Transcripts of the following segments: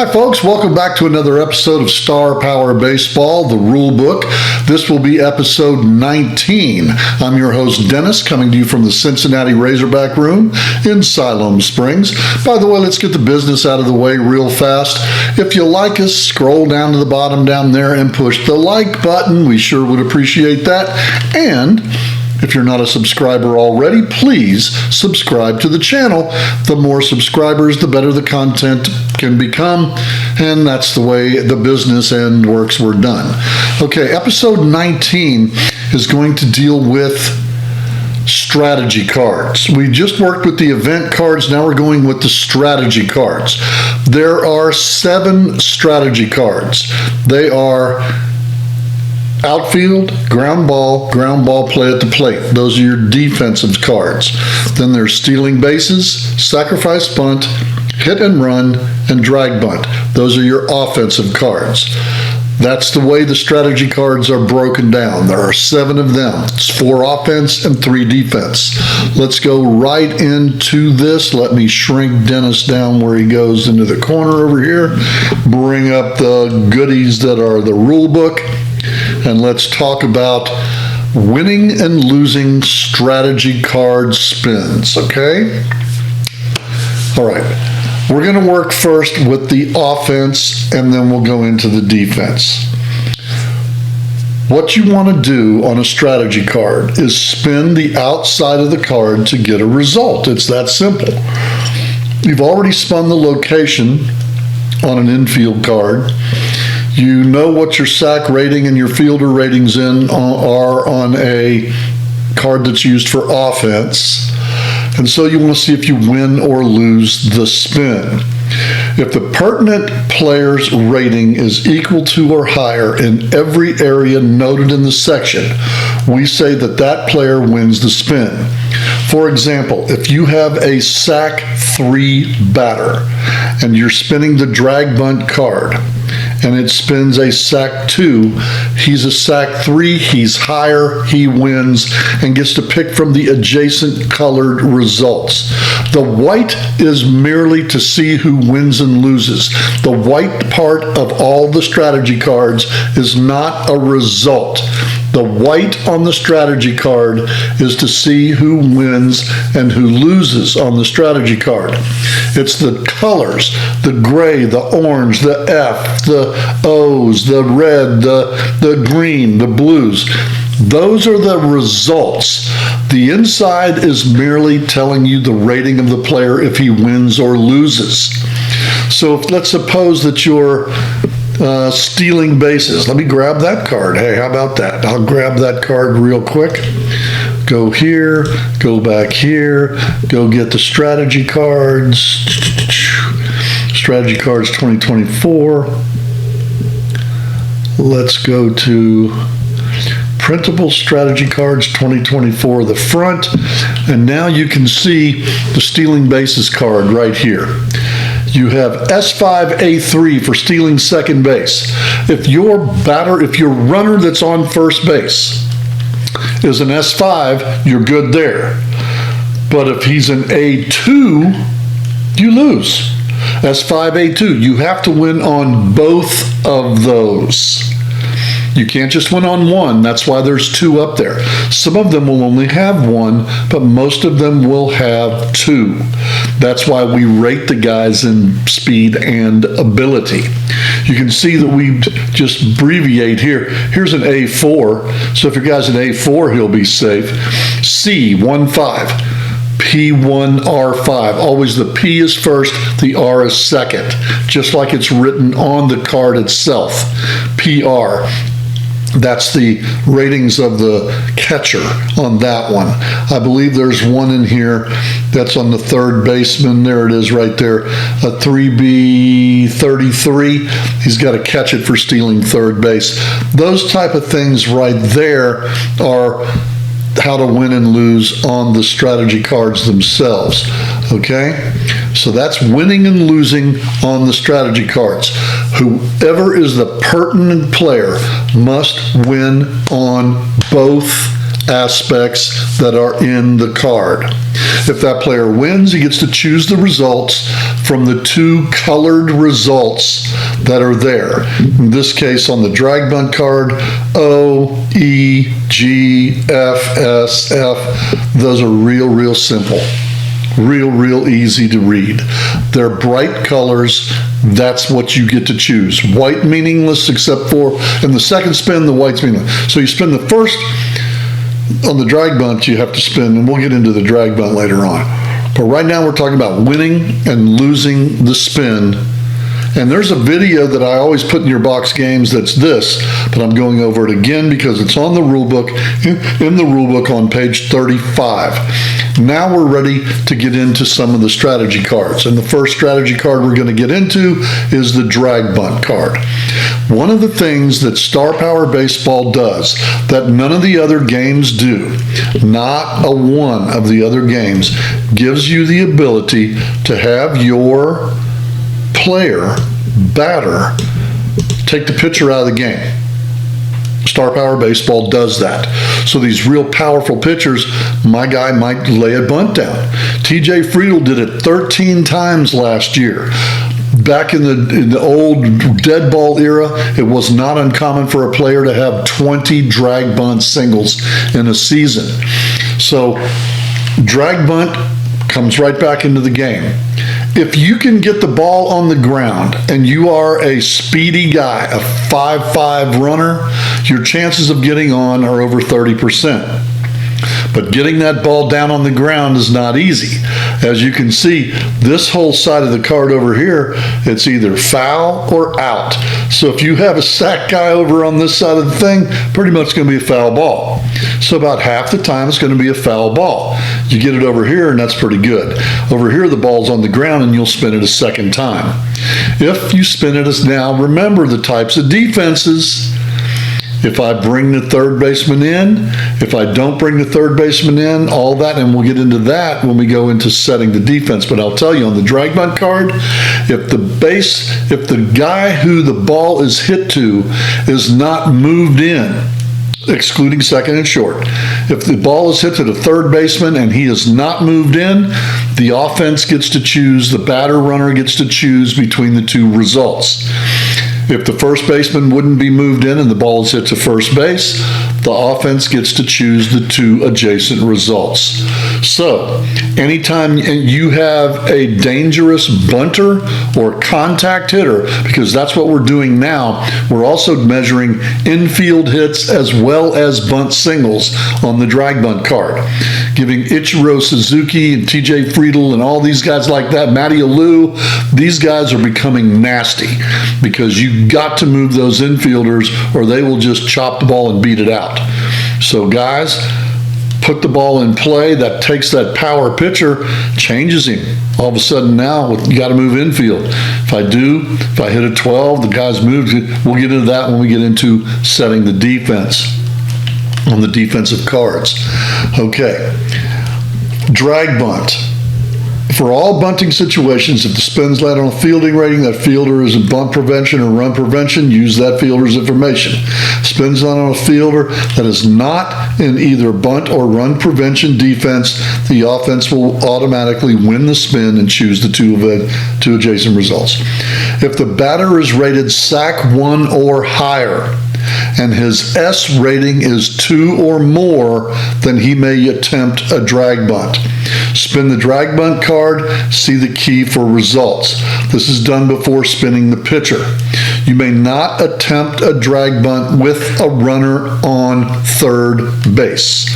Hi folks, welcome back to another episode of Star Power Baseball, the Rulebook. This will be episode 19. I'm your host Dennis, coming to you from the Cincinnati Razorback Room in Siloam Springs. By the way, let's get the business out of the way real fast. If you like us, scroll down to the bottom down there and push the like button. We sure would appreciate that. And if you're not a subscriber already, please subscribe to the channel. The more subscribers, the better the content can become, and that's the way the business end works. We're done. Okay, episode 19 is going to deal with strategy cards. We just worked with the event cards, now we're going with the strategy cards. There are 7 strategy cards. They are outfield, ground ball, play at the plate. Those are your defensive cards. Then there's stealing bases, sacrifice bunt, hit and run, and drag bunt. Those are your offensive cards. That's the way the strategy cards are broken down. There are 7 of them. It's 4 offense and 3 defense. Let's go right into this. Let me shrink Dennis down where he goes into the corner over here. Bring up the goodies that are the rule book. And let's talk about winning and losing strategy card spins, okay? All right, we're going to work first with the offense, and then we'll go into the defense. What you want to do on a strategy card is spin the outside of the card to get a result. It's that simple. You've already spun the location on an infield card. You know what your sack rating and your fielder ratings are on a card that's used for offense. And so you want to see if you win or lose the spin. If the pertinent player's rating is equal to or higher in every area noted in the section, we say that that player wins the spin. For example, if you have a sack 3 batter and you're spinning the drag bunt card, and it spins a sack 2, he's a sack 3, he's higher, he wins, and gets to pick from the adjacent colored results. The white is merely to see who wins and loses. The white part of all the strategy cards is not a result. The white on the strategy card is to see who wins and who loses on the strategy card. It's the colors, the gray, the orange, the F, the O's, the red, the green, the blues. Those are the results. The inside is merely telling you the rating of the player if he wins or loses. So let's suppose that you're stealing bases. Let me grab that card. Hey, how about that? I'll grab that card real quick. Go here, go back here, go get the strategy cards. Strategy cards 2024. Let's go to printable strategy cards 2024, the front. And now you can see the stealing bases card right here. You have S5A3 for stealing second base. If your runner that's on first base is an S5, you're good there. But if he's an A2, you lose. S5A2, you have to win on both of those. You can't just win on one. That's why there's 2 up there. Some of them will only have 1, but most of them will have 2. That's why we rate the guys in speed and ability. You can see that we just abbreviate here. Here's an A4. So if your guy's an A4, he'll be safe. C15, P1R5. Always the P is first, the R is second, just like it's written on the card itself. PR. That's the ratings of the catcher on that one. I believe there's one in here that's on the third baseman. There it is right there, a 3B33. He's got to catch it for stealing third base. Those type of things right there are how to win and lose on the strategy cards themselves. Okay? So that's winning and losing on the strategy cards. Whoever is the pertinent player must win on both aspects that are in the card. If that player wins, he gets to choose the results from the 2 colored results that are there. In this case, on the Drag Bunt card, O, E, G, F, S, F. Those are real simple. Real easy to read. They're bright colors. That's what you get to choose. White meaningless, except for in the second spin, the white's meaningless. So you spin the first. On the Drag Bunt, you have to spin, and we'll get into the Drag Bunt later on. But right now we're talking about winning and losing the spin. And there's a video that I always put in your box games that's this, but I'm going over it again because it's on the rulebook, in the rulebook on page 35. Now we're ready to get into some of the strategy cards. And the first strategy card we're going to get into is the Drag Bunt card. One of the things that Star Power Baseball does that none of the other games do, not a one of the other games, gives you the ability to have your player, batter, take the pitcher out of the game. Star Power Baseball does that. So these real powerful pitchers, my guy might lay a bunt down. TJ Friedl did it 13 times last year. Back in the old dead ball era, it was not uncommon for a player to have 20 drag bunt singles in a season. So drag bunt comes right back into the game. If you can get the ball on the ground and you are a speedy guy, a 5'5" runner, your chances of getting on are over 30%. But getting that ball down on the ground is not easy. As you can see, this whole side of the card over here, it's either foul or out. So if you have a sack guy over on this side of the thing, pretty much going to be a foul ball. So about half the time it's going to be a foul ball. You get it over here and that's pretty good. Over here the ball's on the ground and you'll spin it a second time. If you spin it as now, remember the types of defenses. If I bring the third baseman in, if I don't bring the third baseman in, all that, and we'll get into that when we go into setting the defense. But I'll tell you, on the Drag Bunt card, if the guy who the ball is hit to is not moved in, excluding second and short, if the ball is hit to the third baseman and he is not moved in, the offense gets to choose, the batter runner gets to choose between the 2 results. If the first baseman wouldn't be moved in and the ball is hit to first base, the offense gets to choose the 2 adjacent results. So, anytime you have a dangerous bunter or contact hitter, because that's what we're doing now, we're also measuring infield hits as well as bunt singles on the Drag Bunt card. Giving Ichiro Suzuki and TJ Friedl and all these guys like that, Matty Alou, these guys are becoming nasty because you got to move those infielders or they will just chop the ball and beat it out. So guys, put the ball in play. That takes that power pitcher, changes him. All of a sudden now, you got to move infield. If I hit a 12, the guy's moved. We'll get into that when we get into setting the defense on the defensive cards. Okay, Drag Bunt. For all bunting situations, if the spin's landed on a fielding rating, that fielder is in bunt prevention or run prevention, use that fielder's information. Spins on a fielder that is not in either bunt or run prevention defense, the offense will automatically win the spin and choose the 2 adjacent results. If the batter is rated sack 1 or higher, and his S rating is 2 or more, then he may attempt a drag bunt. Spin the Drag Bunt card, see the key for results. This is done before spinning the pitcher. You may not attempt a drag bunt with a runner on third base,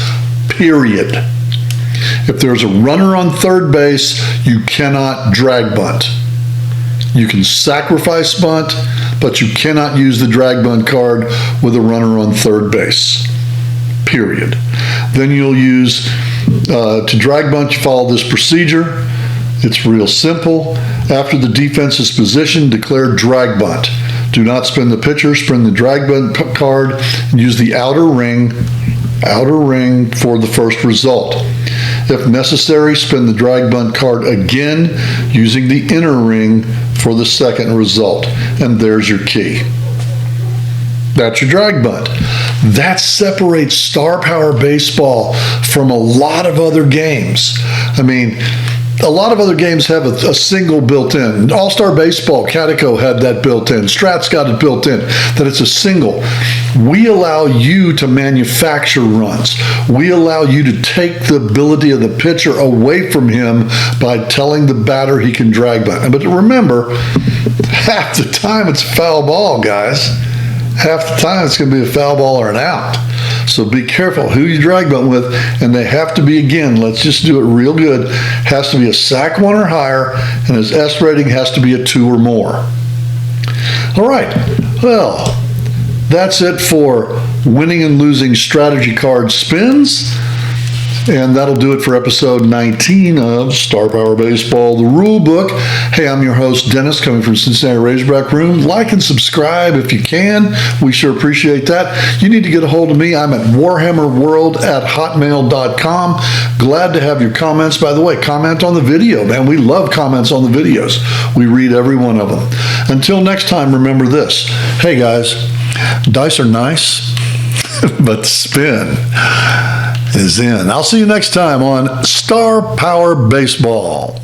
period. If there's a runner on third base, you cannot drag bunt. You can sacrifice bunt, but you cannot use the Drag Bunt card with a runner on third base, period. Then you'll use, to drag bunt, you follow this procedure. It's real simple. After the defense is positioned, declare drag bunt. Do not spin the pitcher, spin the Drag Bunt card, and use the outer ring for the first result. If necessary, spin the Drag Bunt card again using the inner ring for the second result. And there's your key. That's your drag bunt. That separates Star Power Baseball from a lot of other games. I mean, a lot of other games have a single built in. All-Star Baseball, Catico had that built in. Strat's got it built in, that it's a single. We allow you to manufacture runs. We allow you to take the ability of the pitcher away from him by telling the batter he can drag bunt. But remember, half the time it's a foul ball, guys. Half the time it's going to be a foul ball or an out. So be careful who you drag bunt with, and they have to be, again, let's just do it real good, has to be a SAC 1 or higher, and his S rating has to be a 2 or more. All right, well, that's it for winning and losing strategy card spins. And that'll do it for episode 19 of Star Power Baseball, the rule book. Hey, I'm your host, Dennis, coming from Cincinnati Razorback Room. Like and subscribe if you can. We sure appreciate that. You need to get a hold of me. I'm at warhammerworld@hotmail.com. Glad to have your comments. By the way, comment on the video, man. We love comments on the videos. We read every one of them. Until next time, remember this. Hey, guys, dice are nice, but spin is in. I'll see you next time on Star Power Baseball.